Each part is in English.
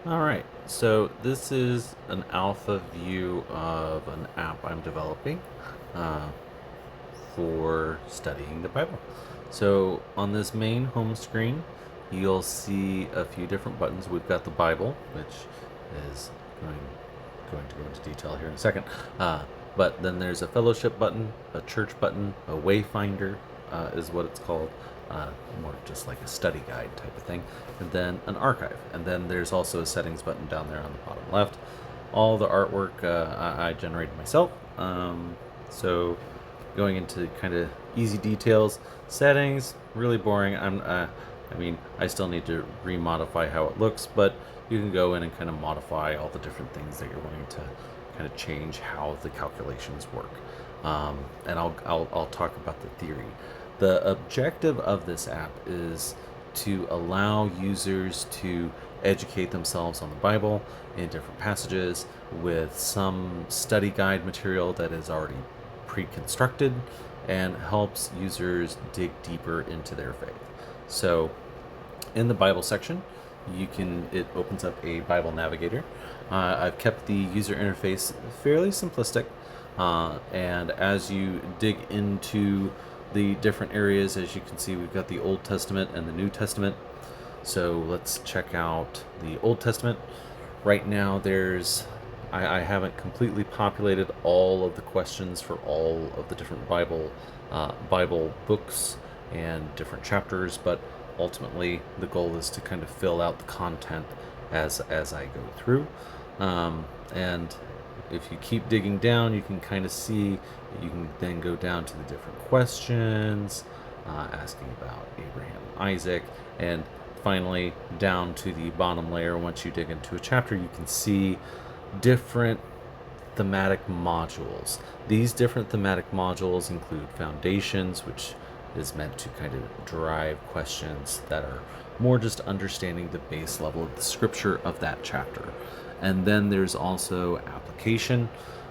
All right, so this is an alpha view of an app I'm developing uh, for studying the Bible. So on this main home screen, you'll see a few different buttons. We've got the Bible, which is going, going to go into detail here in a second. But then there's a fellowship button, a church button, a wayfinder is what it's called, more just like a study guide type of thing, and then an archive. And then there's also a settings button down there on the bottom left. All the artwork I generated myself. So going into kind of easy details, settings, really boring. I still need to remodify how it looks, but you can go in and kind of modify all the different things that you're wanting to kind of change how the calculations work. And I'll talk about the theory. The objective of this app is to allow users to educate themselves on the Bible in different passages with some study guide material that is already pre-constructed and helps users dig deeper into their faith. So in the Bible section, it opens up a Bible navigator. I've kept the user interface fairly simplistic, and as you dig into the different areas, as you can see, we've got the Old Testament and the New Testament. So let's check out the Old Testament. Right now, I haven't completely populated all of the questions for all of the different Bible books and different chapters, but ultimately the goal is to kind of fill out the content as I go through. And if you keep digging down, you can kind of see, you can then go down to the different questions, asking about Abraham and Isaac, and finally down to the bottom layer. Once you dig into a chapter, you can see different thematic modules. These different thematic modules include foundations, which is meant to kind of drive questions that are more just understanding the base level of the scripture of that chapter. And then there's also application,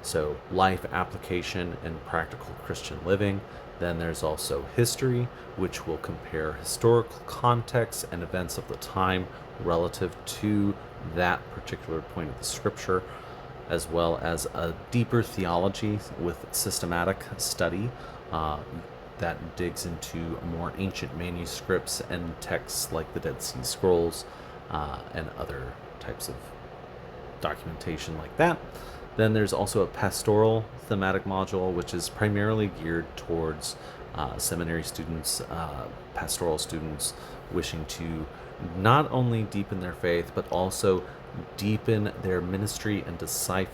so life application and practical Christian living. Then there's also history, which will compare historical context and events of the time relative to that particular point of the scripture, as well as a deeper theology with systematic study that digs into more ancient manuscripts and texts like the Dead Sea Scrolls and other types of documentation like that. Then there's also a pastoral thematic module, which is primarily geared towards seminary students, pastoral students wishing to not only deepen their faith, but also deepen their ministry and I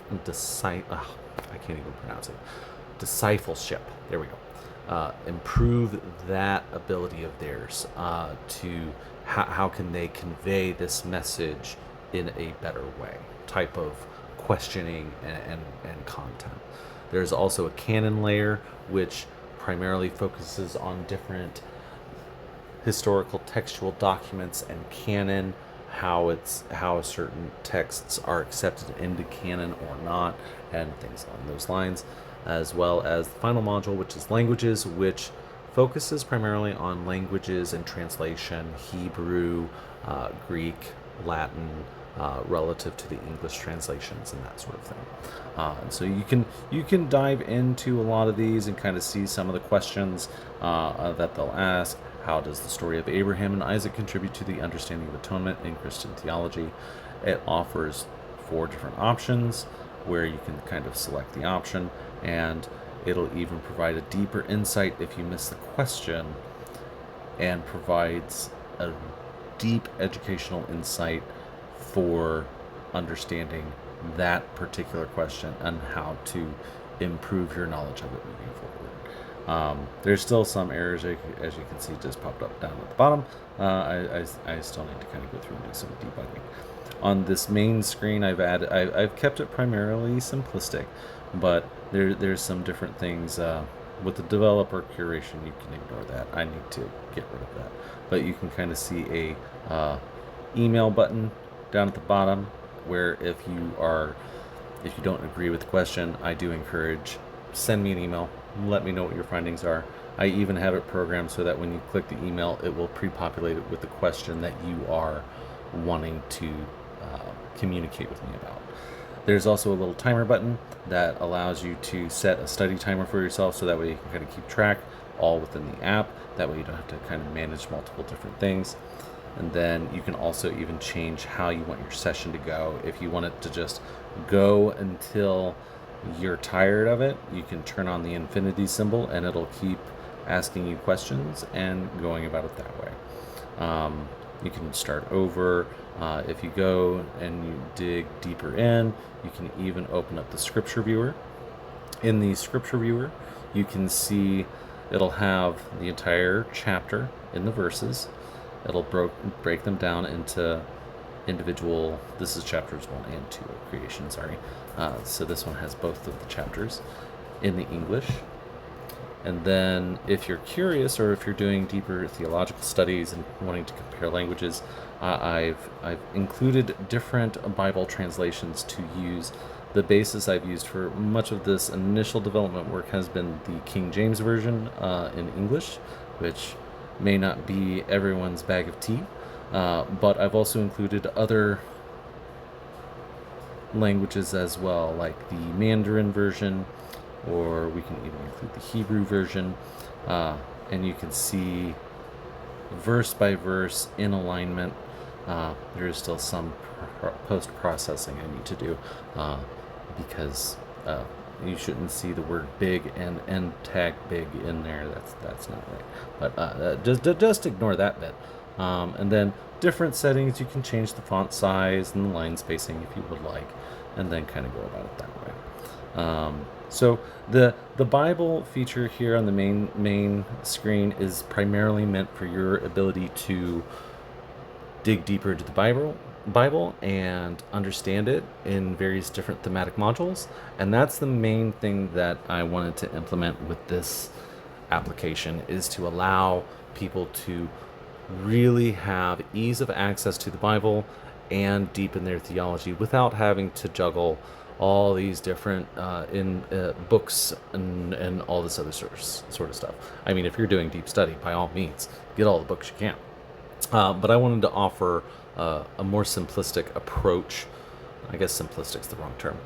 can't even pronounce it. Discipleship. There we go. Improve that ability of theirs to how can they convey this message in a better way, type of questioning and content. There's also a canon layer, which primarily focuses on different historical textual documents and canon, how certain texts are accepted into canon or not, and things along those lines, as well as the final module, which is languages, which focuses primarily on languages and translation, Hebrew, Greek, Latin, relative to the English translations and that sort of thing. And so you can dive into a lot of these and kind of see some of the questions that they'll ask. How does the story of Abraham and Isaac contribute to the understanding of atonement in Christian theology? It offers 4 different options where you can kind of select the option, and it'll even provide a deeper insight if you miss the question, and provides a deep educational insight for understanding that particular question and how to improve your knowledge of it moving forward. There's still some errors, as you can see, just popped up down at the bottom. I still need to kind of go through and do some debugging. On this main screen, I've kept it primarily simplistic, but there's some different things with the developer curation. You can ignore that. I need to get rid of that. But you can kind of see a email button down at the bottom, where if you don't agree with the question, I do encourage, send me an email, let me know what your findings are. I even have it programmed so that when you click the email, it will pre-populate it with the question that you are wanting to communicate with me about. There's also a little timer button that allows you to set a study timer for yourself, so that way you can kind of keep track all within the app. That way you don't have to kind of manage multiple different things. And then you can also even change how you want your session to go. If you want it to just go until you're tired of it, you can turn on the infinity symbol and it'll keep asking you questions and going about it that way. You can start over. If you go and you dig deeper in, you can even open up the scripture viewer. In the scripture viewer, you can see it'll have the entire chapter in the verses. It'll break them down into individual. This is chapters 1 and 2 of creation, sorry. So this one has both of the chapters in the English. And then if you're curious, or if you're doing deeper theological studies and wanting to compare languages, I've included different Bible translations to use. The basis I've used for much of this initial development work has been the King James Version in English, which may not be everyone's bag of tea, but I've also included other languages as well, like the Mandarin version, or we can even include the Hebrew version, and you can see verse by verse in alignment. There is still some post-processing I need to do, because you shouldn't see the word big and end tag big in there. That's not right. But just ignore that bit. And then different settings, you can change the font size and the line spacing if you would like, and then kind of go about it that way. So the Bible feature here on the main screen is primarily meant for your ability to dig deeper into the Bible and understand it in various different thematic modules. And that's the main thing that I wanted to implement with this application, is to allow people to really have ease of access to the Bible and deepen their theology without having to juggle all these different books and all this other sort of stuff. I mean, if you're doing deep study, by all means, get all the books you can. But I wanted to offer a more simplistic approach. I guess simplistic is the wrong term.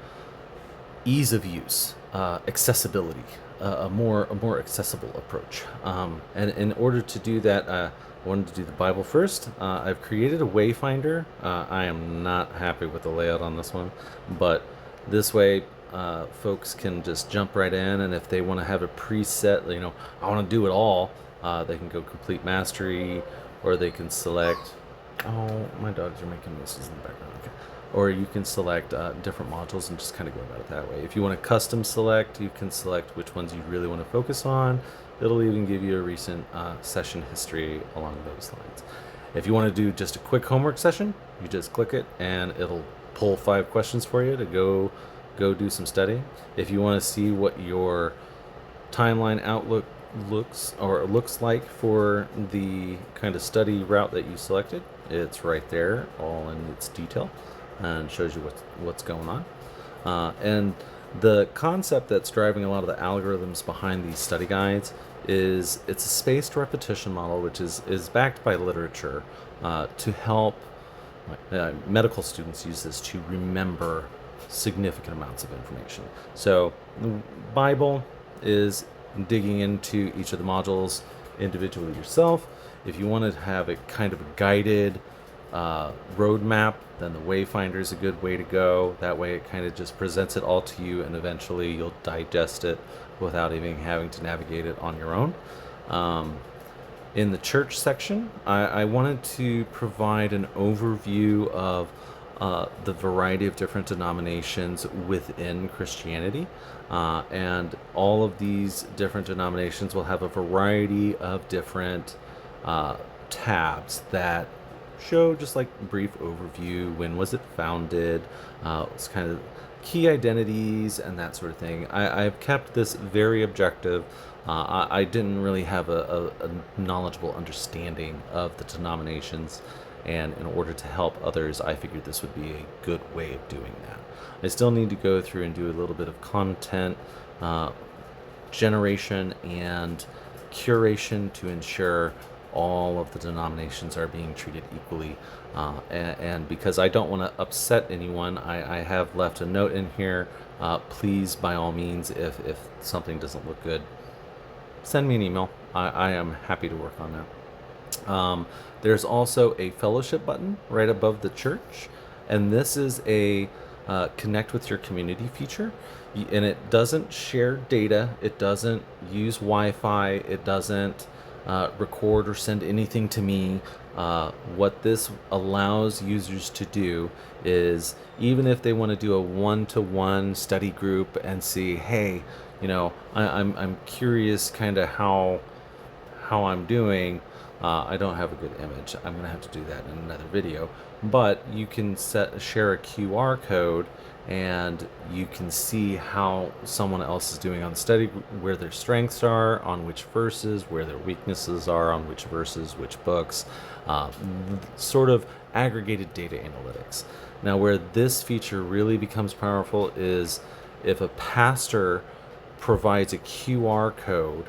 Ease of use, accessibility, a more accessible approach. And in order to do that, I wanted to do the Bible first. I've created a wayfinder. I am not happy with the layout on this one, but this way folks can just jump right in, and if they want to have a preset, I want to do it all, they can go complete mastery, or they can select, oh, my dogs are making noises in the background, okay. Or you can select different modules and just kind of go about it that way. If you want to custom select, you can select which ones you really want to focus on. It'll even give you a recent session history along those lines. If you want to do just a quick homework session, you just click it and it'll pull 5 questions for you to go do some studying. If you want to see what your timeline outlook looks like for the kind of study route that you selected, it's right there, all in its detail, and shows you what's going on. And the concept that's driving a lot of the algorithms behind these study guides is it's a spaced repetition model, which is backed by literature to help medical students use this to remember significant amounts of information. So the Bible is digging into each of the modules individually yourself. If you want to have a kind of a guided roadmap, then the Wayfinder is a good way to go. That way it kind of just presents it all to you, and eventually you'll digest it without even having to navigate it on your own. In the church section, I wanted to provide an overview of the variety of different denominations within Christianity. And all of these different denominations will have a variety of different tabs that show just like brief overview, when was it founded, it's kind of key identities and that sort of thing. I've kept this very objective. I didn't really have a knowledgeable understanding of the denominations, and in order to help others, I figured this would be a good way of doing that. I still need to go through and do a little bit of content generation and curation to ensure all of the denominations are being treated equally. And because I don't want to upset anyone, I have left a note in here. Please, by all means, if something doesn't look good, send me an email. I am happy to work on that. There's also a fellowship button right above the church, and this is a connect with your community feature. And it doesn't share data, it doesn't use Wi-Fi, it doesn't record or send anything to me. What this allows users to do is, even if they want to do a one-to-one study group and see, hey, I'm curious kind of how I'm doing. I don't have a good image. I'm gonna have to do that in another video. But you can share a QR code, and you can see how someone else is doing on the study, where their strengths are on which verses, where their weaknesses are on which verses, which books, sort of aggregated data analytics. Now, where this feature really becomes powerful is if a pastor provides a QR code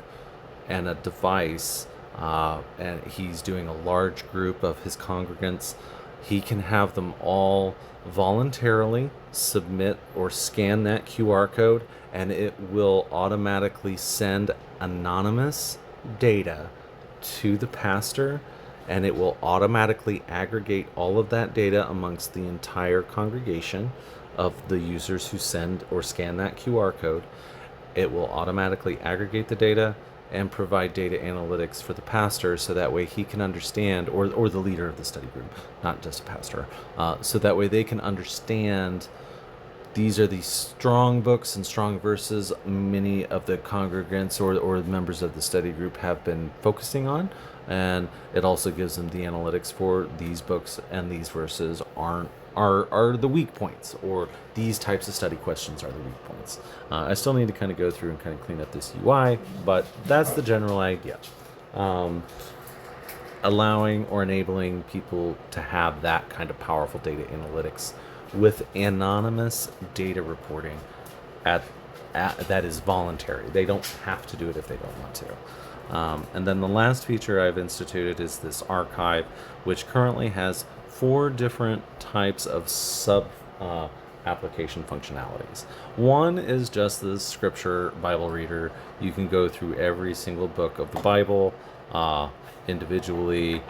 and a device, and he's doing a large group of his congregants, he can have them all voluntarily submit or scan that QR code, and it will automatically send anonymous data to the pastor, and it will automatically aggregate all of that data amongst the entire congregation of the users who send or scan that QR code. It will automatically aggregate the data and provide data analytics for the pastor, so that way he can understand, or the leader of the study group, not just a pastor, so that way they can understand these are the strong books and strong verses many of the congregants or members of the study group have been focusing on. And it also gives them the analytics for these books and these verses are the weak points, or these types of study questions are the weak points. I still need to kind of go through and kind of clean up this UI, but that's the general idea. Allowing or enabling people to have that kind of powerful data analytics with anonymous data reporting that is voluntary. They don't have to do it if they don't want to. And then the last feature I've instituted is this archive, which currently has 4 different types of sub application functionalities. One is just the scripture Bible reader. You can go through every single book of the Bible individually,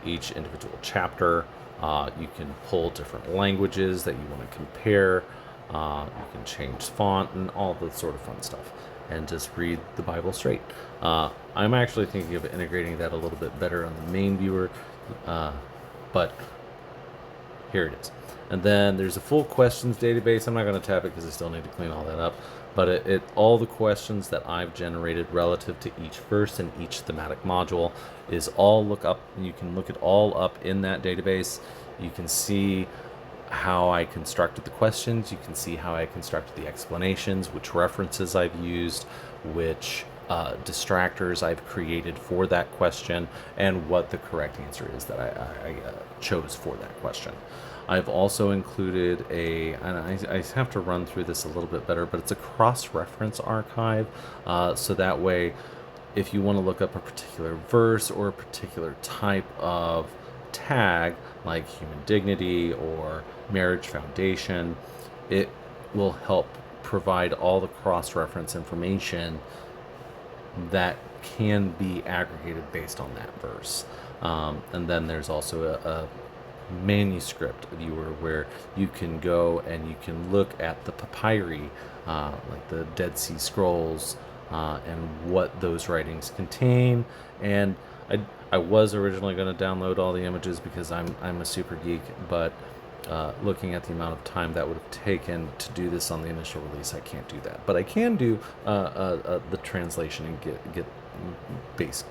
each individual chapter. You can pull different languages that you want to compare. You can change font and all the sort of fun stuff, and just read the Bible straight. I'm actually thinking of integrating that a little bit better on the main viewer, but here it is. And then there's a full questions database. I'm not going to tap it because I still need to clean all that up. But it all the questions that I've generated relative to each verse and each thematic module is all look up. You can look it all up in that database. You can see how I constructed the questions. You can see how I constructed the explanations, which references I've used, which distractors I've created for that question, and what the correct answer is that I chose for that question. I've also included and I have to run through this a little bit better, but it's a cross-reference archive, so that way if you want to look up a particular verse or a particular type of tag, like human dignity or marriage foundation, it will help provide all the cross-reference information that can be aggregated based on that verse. And then there's also a manuscript viewer where you can go and you can look at the papyri, like the Dead Sea Scrolls, and what those writings contain. And I was originally going to download all the images because I'm a super geek, but looking at the amount of time that would have taken to do this on the initial release, I can't do that. But I can do the translation and get base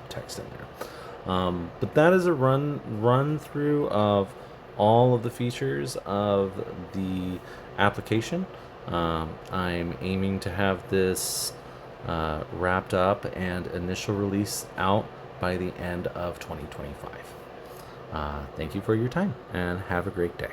text in there. But that is a run through of all of the features of the application. I'm aiming to have this wrapped up and initial release out by the end of 2025. Thank you for your time, and have a great day.